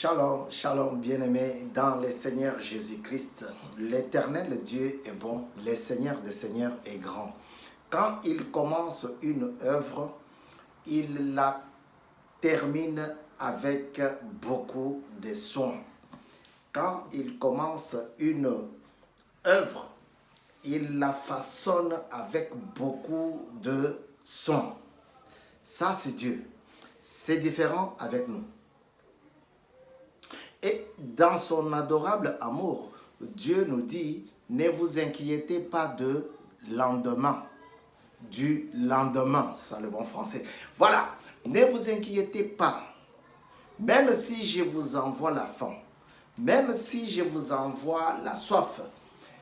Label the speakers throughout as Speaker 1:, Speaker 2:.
Speaker 1: Shalom, shalom, bien-aimés dans le Seigneur Jésus-Christ. L'Éternel Dieu est bon, le Seigneur des Seigneurs est grand. Quand il commence une œuvre, il la termine avec beaucoup de soin. Quand il commence une œuvre, il la façonne avec beaucoup de soin. Ça, c'est Dieu. C'est différent avec nous. Et dans son adorable amour, Dieu nous dit, ne vous inquiétez pas de lendemain, du lendemain, c'est le bon français. Voilà, ne vous inquiétez pas, même si je vous envoie la faim, même si je vous envoie la soif,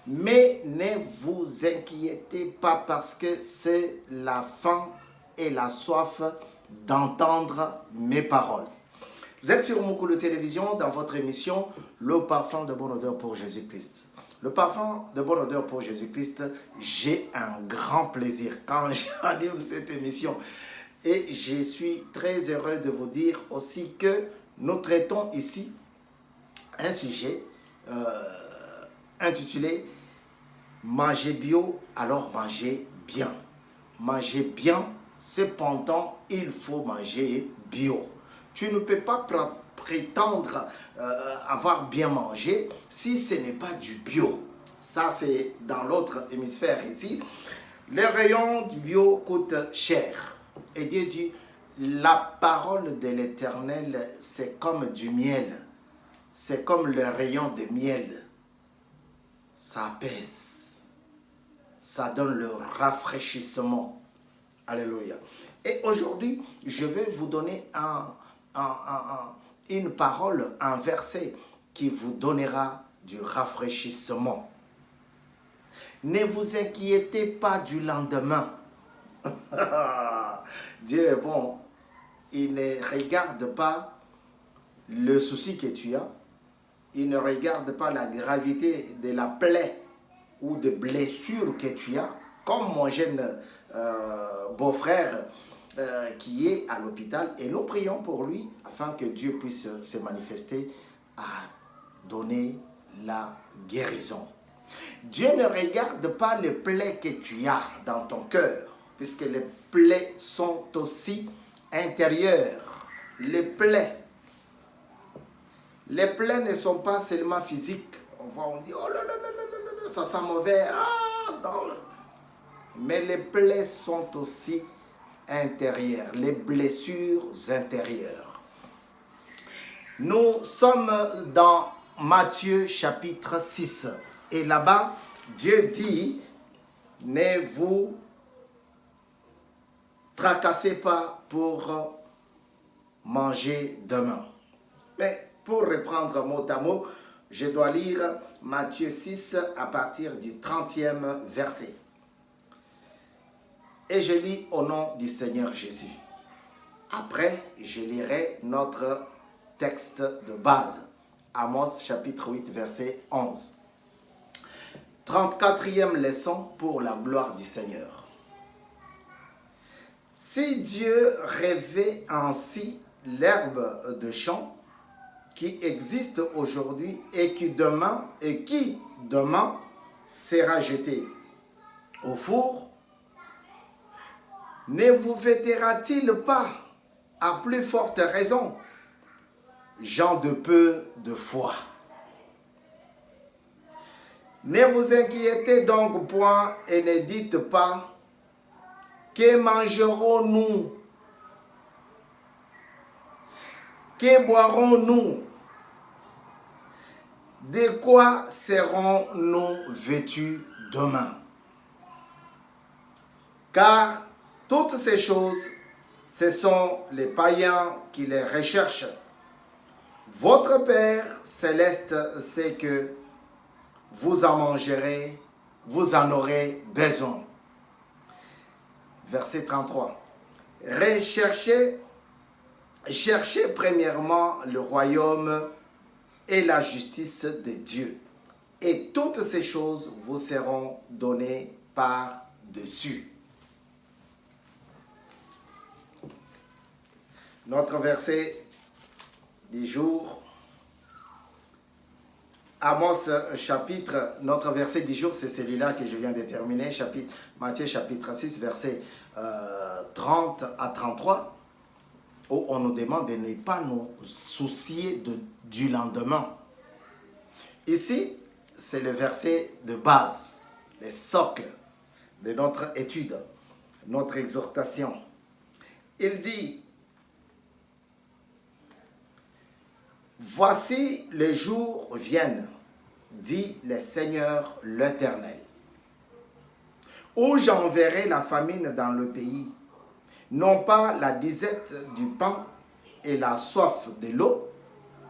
Speaker 1: mais ne vous inquiétez pas parce que c'est la faim et la soif d'entendre mes paroles. Vous êtes sur Mukulu Télévision dans votre émission Le parfum de bonne odeur pour Jésus-Christ. Le parfum de bonne odeur pour Jésus-Christ, j'ai un grand plaisir quand j'anime cette émission. Et je suis très heureux de vous dire aussi que nous traitons ici un sujet intitulé « Manger bio, alors manger bien ». Manger bien, cependant, il faut manger bio. Tu ne peux pas prétendre avoir bien mangé si ce n'est pas du bio. Ça, c'est dans l'autre hémisphère ici. Les rayons du bio coûtent cher. Et Dieu dit, la parole de l'Éternel, c'est comme du miel. C'est comme le rayon de miel. Ça apaise. Ça donne le rafraîchissement. Alléluia. Et aujourd'hui, je vais vous donner une parole, un verset qui vous donnera du rafraîchissement. Ne vous inquiétez pas du lendemain. Dieu est bon. Il ne regarde pas le souci que tu as. Il ne regarde pas la gravité de la plaie ou de blessure que tu as. Comme mon jeune beau-frère qui est à l'hôpital, et nous prions pour lui afin que Dieu puisse se manifester à donner la guérison. Dieu ne regarde pas les plaies que tu as dans ton cœur, puisque les plaies sont aussi intérieures. Les plaies ne sont pas seulement physiques. On dit, oh là là là là, ça sent mauvais, non. Mais les plaies sont aussi intérieures, les blessures intérieures. Nous sommes dans Matthieu chapitre 6. Et là-bas, Dieu dit, ne vous tracassez pas pour manger demain. Mais pour reprendre mot à mot, je dois lire Matthieu 6 à partir du 30e verset. Et je lis au nom du Seigneur Jésus. Après, je lirai notre texte de base. Amos chapitre 8, verset 11. 34e leçon pour la gloire du Seigneur. Si Dieu rêvait ainsi l'herbe de champ qui existe aujourd'hui et qui demain sera jetée au four, ne vous vêtira-t-il pas à plus forte raison, gens de peu de foi? Ne vous inquiétez donc point et ne dites pas, que mangerons-nous? Que boirons-nous? De quoi serons-nous vêtus demain? Car toutes ces choses, ce sont les païens qui les recherchent. Votre Père céleste sait que vous en mangerez, vous en aurez besoin. Verset 33. Cherchez premièrement le royaume et la justice de Dieu. Et toutes ces choses vous seront données par-dessus. Notre verset du jour, Amos chapitre, notre verset du jour, c'est celui-là que je viens de terminer, Matthieu chapitre 6, verset 30 à 33, où on nous demande de ne pas nous soucier du lendemain. Ici, c'est le verset de base, le socle de notre étude, notre exhortation. Il dit, voici les jours viennent, dit le Seigneur l'Éternel, où j'enverrai la famine dans le pays, non pas la disette du pain et la soif de l'eau,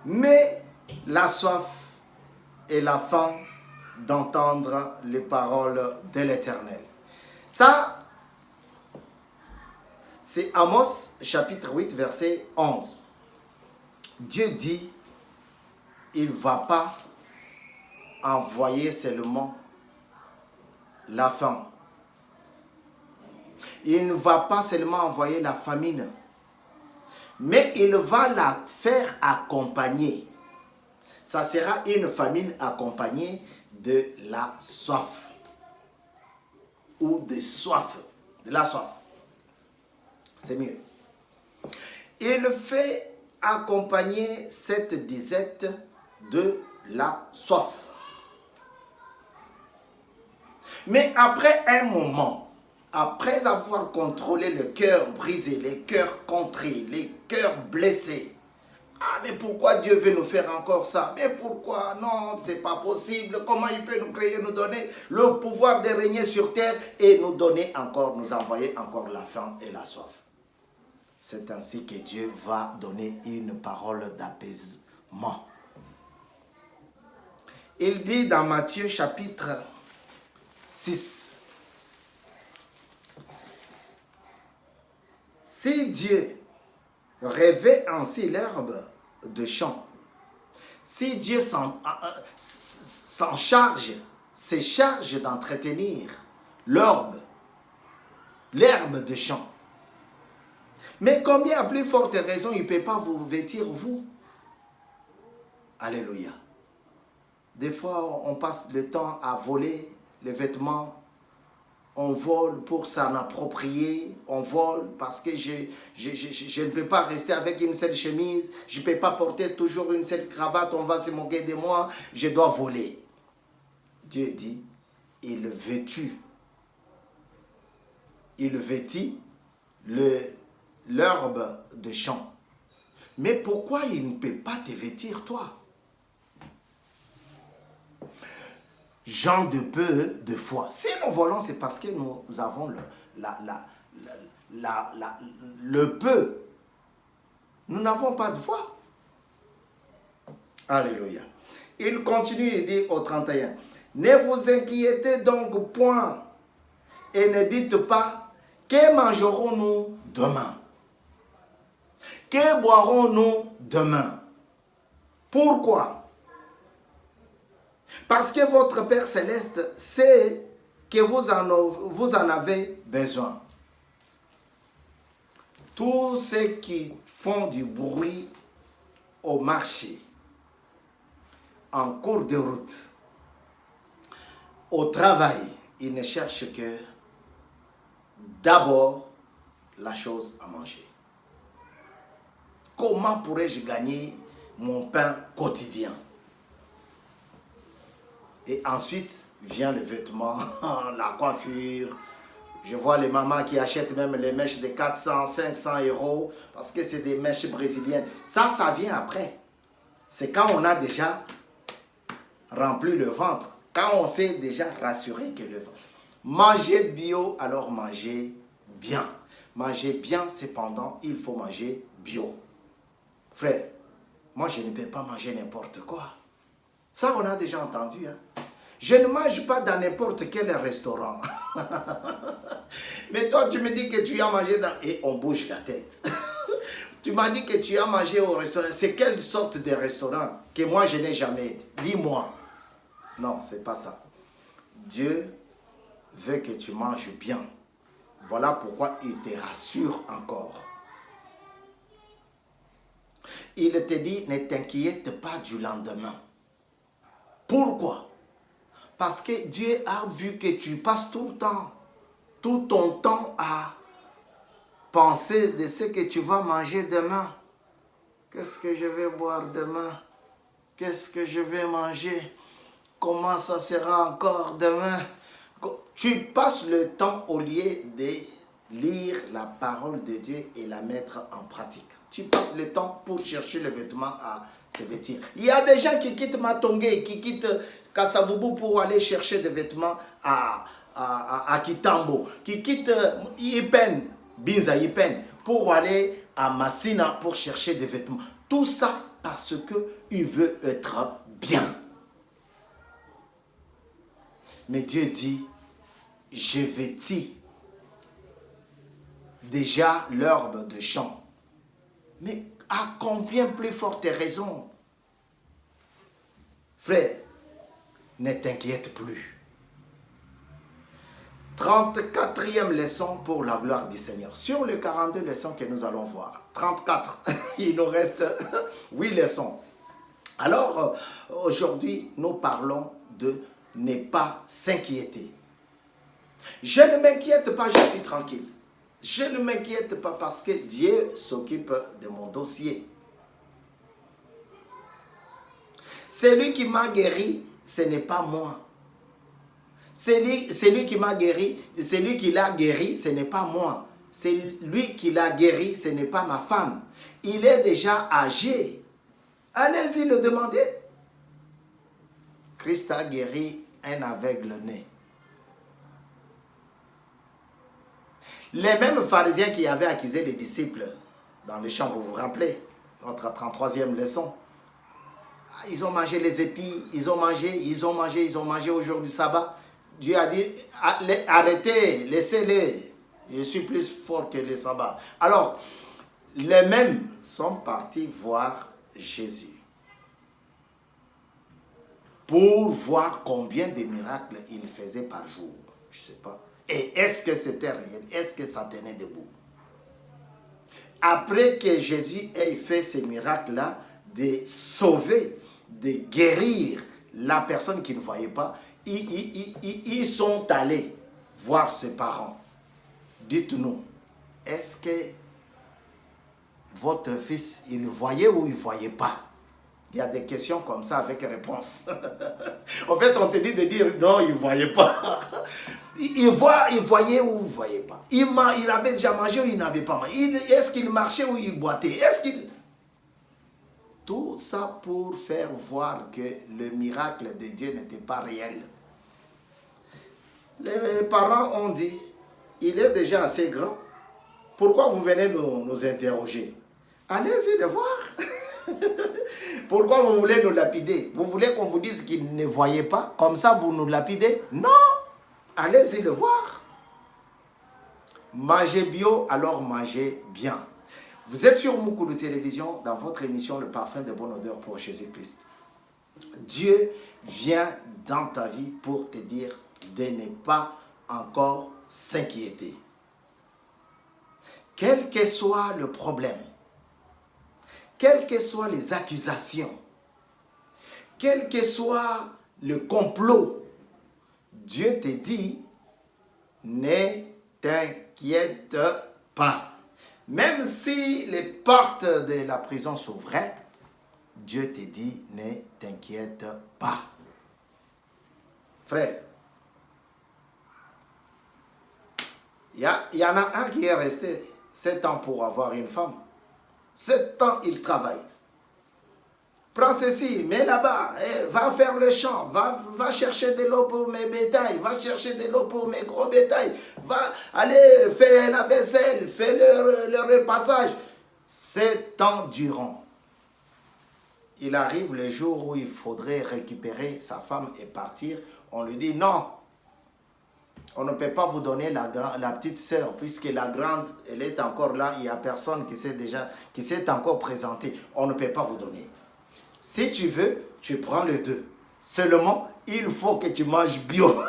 Speaker 1: mais la soif et la faim d'entendre les paroles de l'Éternel. Ça, c'est Amos chapitre 8, verset 11. Dieu dit, il ne va pas envoyer seulement la faim. Il ne va pas seulement envoyer la famine, mais il va la faire accompagner. Ça sera une famine accompagnée de la soif. Ou de soif. De la soif. C'est mieux. Il fait accompagner cette disette de la soif. Mais après un moment, après avoir contrôlé le cœur brisé, les cœurs contrits, les cœurs blessés, ah, mais pourquoi Dieu veut nous faire encore ça? Mais pourquoi? Non, c'est pas possible. Comment il peut nous créer, nous donner le pouvoir de régner sur terre et nous donner encore, nous envoyer encore la faim et la soif? C'est ainsi que Dieu va donner une parole d'apaisement. Il dit dans Matthieu chapitre 6, si Dieu revêt ainsi l'herbe de champ, si Dieu s'en charge, se charge d'entretenir l'herbe de champ, mais combien à plus forte raison il ne peut pas vous vêtir vous? Alléluia. Des fois, on passe le temps à voler les vêtements. On vole pour s'en approprier. On vole parce que je ne peux pas rester avec une seule chemise. Je ne peux pas porter toujours une seule cravate. On va se moquer de moi. Je dois voler. Dieu dit, il vêtit l'herbe de champ. Mais pourquoi il ne peut pas te vêtir toi? Gens de peu de foi. Si nous volons, c'est parce que nous avons le peu. Nous n'avons pas de foi. Alléluia. Il continue et dit au 31, ne vous inquiétez donc point et ne dites pas, que mangerons-nous demain? Que boirons-nous demain? Pourquoi? Parce que votre Père Céleste sait que vous en avez besoin. Tous ceux qui font du bruit au marché, en cours de route, au travail, ils ne cherchent que d'abord la chose à manger. Comment pourrais-je gagner mon pain quotidien? Et ensuite vient le vêtement, la coiffure. Je vois les mamans qui achètent même les mèches de 400, 500 euros parce que c'est des mèches brésiliennes. Ça vient après. C'est quand on a déjà rempli le ventre. Quand on s'est déjà rassuré que le ventre. Manger bio, alors manger bien. Manger bien, cependant, il faut manger bio. Frère, moi je ne peux pas manger n'importe quoi. Ça, on a déjà entendu. Hein? Je ne mange pas dans n'importe quel restaurant. Mais toi, tu me dis que tu as mangé dans... Et on bouge la tête. Tu m'as dit que tu as mangé au restaurant. C'est quelle sorte de restaurant que moi, je n'ai jamais été? Dis-moi. Non, ce n'est pas ça. Dieu veut que tu manges bien. Voilà pourquoi il te rassure encore. Il te dit, ne t'inquiète pas du lendemain. Pourquoi? Parce que Dieu a vu que tu passes tout ton temps à penser de ce que tu vas manger demain. Qu'est-ce que je vais boire demain? Qu'est-ce que je vais manger? Comment ça sera encore demain? Tu passes le temps au lieu de lire la parole de Dieu et la mettre en pratique. Tu passes le temps pour chercher le vêtement à se vêtir. Il y a des gens qui quittent Matongé, qui quittent Kasavubu pour aller chercher des vêtements à Kitambo, qui quittent Ipen, Binza Ipen, pour aller à Massina pour chercher des vêtements. Tout ça parce qu'il veut être bien. Mais Dieu dit, je vêtis déjà l'herbe de champ. Mais à combien plus forte raison? Frère, ne t'inquiète plus. 34e leçon pour la gloire du Seigneur. Sur les 42 leçons que nous allons voir, 34, il nous reste 8 leçons. Alors, aujourd'hui, nous parlons de ne pas s'inquiéter. Je ne m'inquiète pas, je suis tranquille. Je ne m'inquiète pas parce que Dieu s'occupe de mon dossier. C'est lui qui m'a guéri, ce n'est pas moi. C'est lui qui m'a guéri, c'est lui qui l'a guéri, ce n'est pas moi. C'est lui qui l'a guéri, ce n'est pas ma femme. Il est déjà âgé. Allez-y le demander. Christ a guéri un aveugle-né. Les mêmes pharisiens qui avaient accusé les disciples dans les champs, vous vous rappelez, notre 33e leçon. Ils ont mangé les épis, ils ont mangé au jour du sabbat. Dieu a dit, arrêtez, laissez-les. Je suis plus fort que le sabbat. Alors, les mêmes sont partis voir Jésus pour voir combien de miracles il faisait par jour. Je ne sais pas. Et est-ce que c'était réel? Est-ce que ça tenait debout? Après que Jésus ait fait ces miracles-là, de sauver, de guérir la personne qui ne voyait pas, ils sont allés voir ses parents. Dites-nous, est-ce que votre fils, il voyait ou il ne voyait pas? Il y a des questions comme ça avec réponse. En fait, on te dit de dire non, il ne voyait pas. Il voyait ou il ne voyait pas. Il avait déjà mangé ou il n'avait pas mangé. Est-ce qu'il marchait ou il boitait? Tout ça pour faire voir que le miracle de Dieu n'était pas réel. Les parents ont dit, il est déjà assez grand. Pourquoi vous venez nous interroger? Allez-y le voir. Pourquoi vous voulez nous lapider? Vous voulez qu'on vous dise qu'il ne voyait pas? Comme ça, vous nous lapidez? Non! Allez-y le voir. Mangez bio, alors mangez bien. Vous êtes sur Mukulu Télévision, dans votre émission Le Parfum de Bonne Odeur pour Jésus-Christ. Dieu vient dans ta vie pour te dire de ne pas encore s'inquiéter. Quel que soit le problème, quelles que soient les accusations, quel que soit le complot, Dieu te dit, ne t'inquiète pas. Même si les portes de la prison s'ouvraient, Dieu te dit, ne t'inquiète pas. Frère, il y en a un qui est resté 7 ans pour avoir une femme. 7 ans, il travaille. Prends ceci, mets là-bas, va faire le champ, va chercher de l'eau pour mes bétails, va chercher de l'eau pour mes gros bétails, va aller faire la vaisselle, fais le repassage. 7 ans durant. Il arrive le jour où il faudrait récupérer sa femme et partir. On lui dit non. On ne peut pas vous donner la petite sœur, puisque la grande, elle est encore là. Il n'y a personne qui s'est encore présenté. On ne peut pas vous donner. Si tu veux, tu prends les deux. Seulement, il faut que tu manges bio.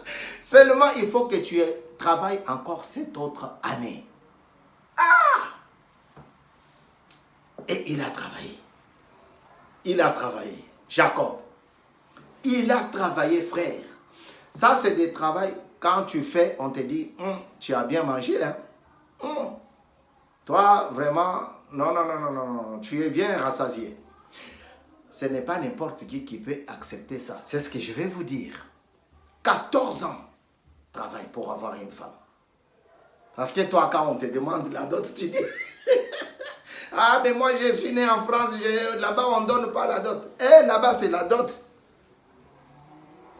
Speaker 1: Seulement, il faut que tu travailles encore cette autre année. Ah! Et il a travaillé. Il a travaillé. Jacob. Il a travaillé, frère. Ça, c'est des travaux. Quand tu fais, on te dit, tu as bien mangé. Hein? Toi, vraiment, non, tu es bien rassasié. Ce n'est pas n'importe qui peut accepter ça. C'est ce que je vais vous dire. 14 ans, travail pour avoir une femme. Parce que toi, quand on te demande la dot, tu dis, ah, mais moi, je suis né en France, là-bas, on ne donne pas la dot. Eh, là-bas, c'est la dot.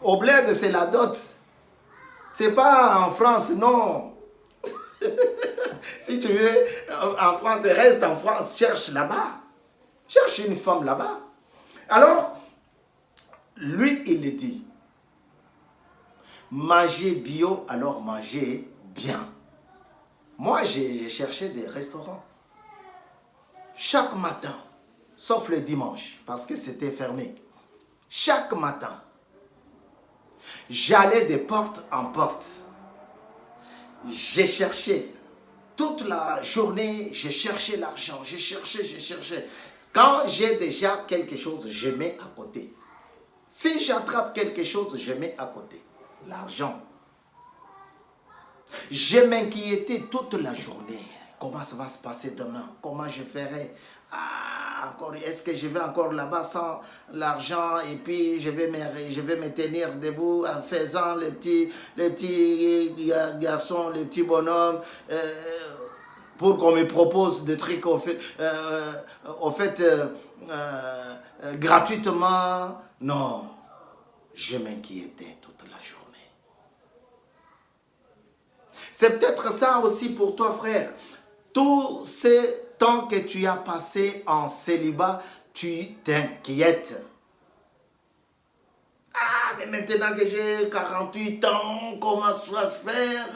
Speaker 1: Au bled, c'est la dot. C'est pas en France, non. Si tu veux, en France, reste en France, cherche là-bas. Cherche une femme là-bas. Alors, lui, il dit, mangez bio, alors mangez bien. Moi, j'ai cherché des restaurants. Chaque matin, sauf le dimanche, parce que c'était fermé. Chaque matin, j'allais de porte en porte. J'ai cherché. Toute la journée, j'ai cherché l'argent. J'ai cherché. Quand j'ai déjà quelque chose, je mets à côté. Si j'attrape quelque chose, je mets à côté. L'argent. Je m'inquiétais toute la journée. Comment ça va se passer demain? Comment je ferai? Est-ce que je vais encore là-bas sans l'argent et puis je vais me tenir debout en faisant les petits garçons, les petits bonhommes pour qu'on me propose des trucs gratuitement? Non, je m'inquiétais toute la journée. C'est peut-être ça aussi pour toi, frère. Tout ce temps que tu as passé en célibat, tu t'inquiètes. Ah, mais maintenant que j'ai 48 ans, comment ça va se faire?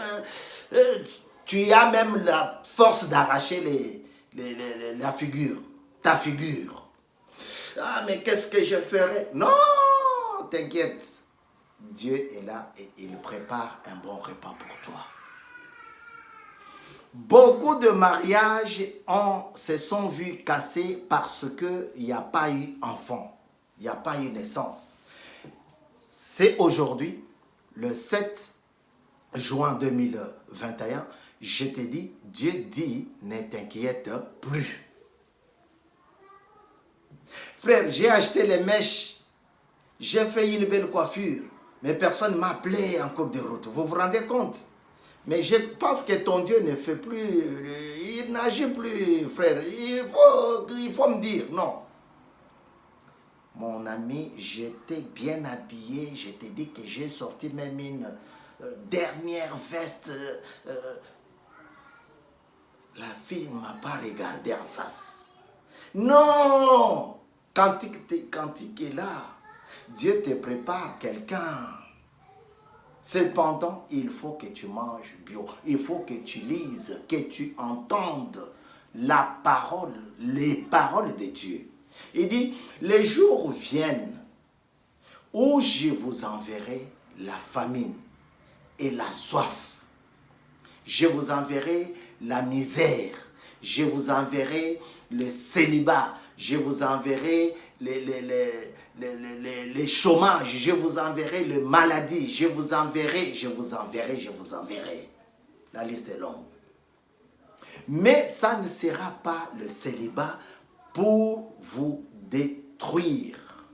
Speaker 1: Tu as même la force d'arracher la figure, ta figure. Ah, mais qu'est-ce que je ferai? Non, t'inquiète. Dieu est là et il prépare un bon repas pour toi. Beaucoup de mariages se sont vus cassés parce qu'il n'y a pas eu enfant, il n'y a pas eu naissance. C'est aujourd'hui, le 7 juin 2021, je te dis, Dieu dit, ne t'inquiète plus. Frère, j'ai acheté les mèches, j'ai fait une belle coiffure, mais personne ne m'a appelé en cours de route. Vous vous rendez compte? Mais je pense que ton Dieu ne fait plus, il n'agit plus, frère. Il faut me dire, non. Mon ami, j'étais bien habillé, je t'ai dit que j'ai sorti même une dernière veste. La fille ne m'a pas regardé en face. Non! Cantique est là. Dieu te prépare quelqu'un. Cependant, il faut que tu manges bio. Il faut que tu lises, que tu entendes la parole, les paroles de Dieu. Il dit, les jours viennent où je vous enverrai la famine et la soif. Je vous enverrai la misère. Je vous enverrai le célibat. Je vous enverrai les chômages, je vous enverrai les maladies, je vous enverrai. La liste est longue. Mais ça ne sera pas le célibat pour vous détruire.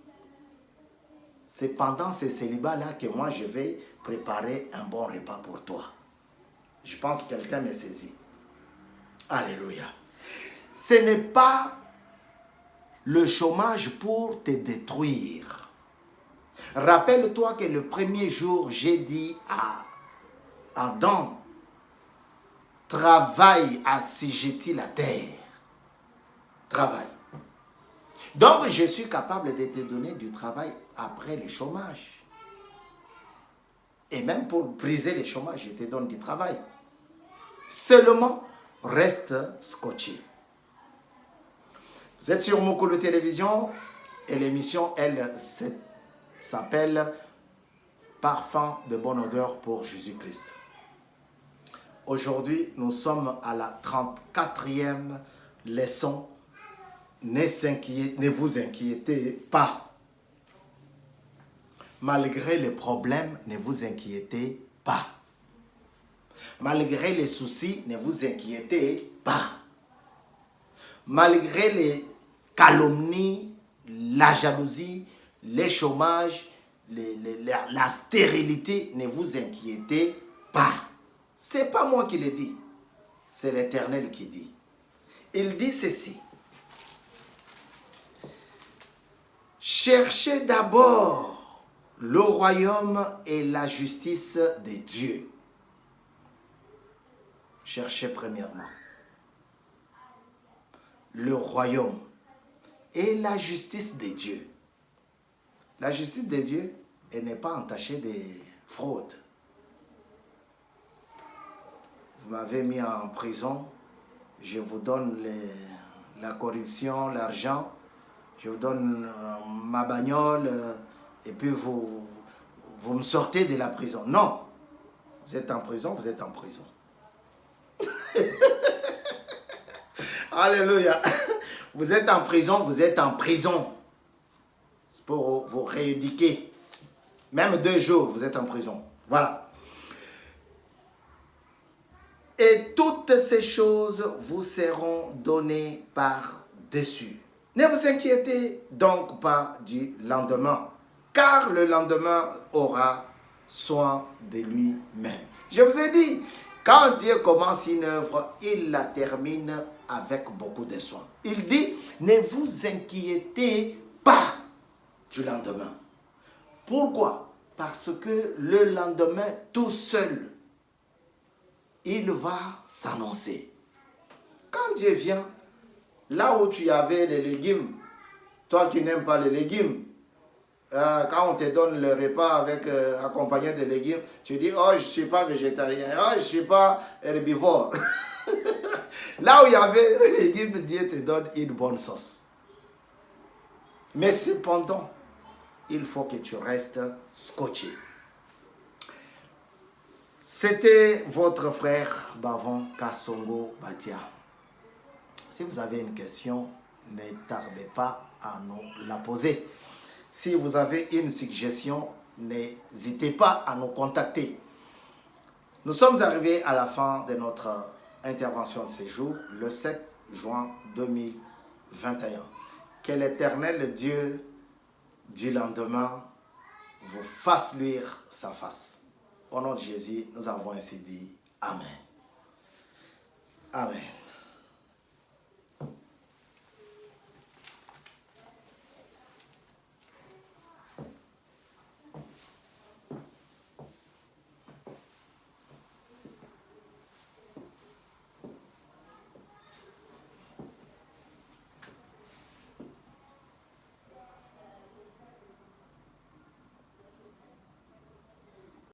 Speaker 1: C'est pendant ce célibat-là que moi je vais préparer un bon repas pour toi. Je pense que quelqu'un me saisit. Alléluia. Ce n'est pas le chômage pour te détruire. Rappelle-toi que le premier jour, j'ai dit à Adam, travaille, assujettis la terre. Travaille. Donc, je suis capable de te donner du travail après le chômage. Et même pour briser le chômage, je te donne du travail. Seulement, reste scotché. Vous êtes sur Mokolo Télévision et l'émission, elle, s'appelle Parfum de bonne odeur pour Jésus-Christ. Aujourd'hui, nous sommes à la 34e leçon. Ne vous inquiétez pas. Malgré les problèmes, ne vous inquiétez pas. Malgré les soucis, ne vous inquiétez pas. Malgré les calomnies, la jalousie, les chômages, la stérilité, ne vous inquiétez pas. Ce n'est pas moi qui le dis, c'est l'Éternel qui dit. Il dit ceci. Cherchez d'abord le royaume et la justice de Dieu. Cherchez premièrement le royaume et la justice de Dieu. La justice de Dieu, elle n'est pas entachée de fraude. Vous m'avez mis en prison, je vous donne la corruption, l'argent, je vous donne ma bagnole, et puis vous me sortez de la prison. Non, vous êtes en prison, vous êtes en prison. Alléluia. Vous êtes en prison, vous êtes en prison. C'est pour vous rééduquer. Même 2 jours, vous êtes en prison. Voilà. Et toutes ces choses vous seront données par-dessus. Ne vous inquiétez donc pas du lendemain, car le lendemain aura soin de lui-même. Je vous ai dit, quand Dieu commence une œuvre, il la termine avec beaucoup de soin. Il dit, ne vous inquiétez pas du lendemain. Pourquoi? Parce que le lendemain, tout seul, il va s'annoncer. Quand Dieu vient, là où tu avais les légumes, toi qui n'aimes pas les légumes, quand on te donne le repas avec accompagné de légumes, tu dis, oh, je ne suis pas végétarien, oh, je ne suis pas herbivore. Là où il y avait les légumes, Dieu te donne une bonne sauce. Mais cependant, il faut que tu restes scotché. C'était votre frère Bavon Kasongo Batia. Si vous avez une question, ne tardez pas à nous la poser. Si vous avez une suggestion, n'hésitez pas à nous contacter. Nous sommes arrivés à la fin de notre intervention de ce jour, le 7 juin 2021. Que l'Éternel Dieu du lendemain vous fasse luire sa face. Au nom de Jésus, nous avons ainsi dit Amen. Amen.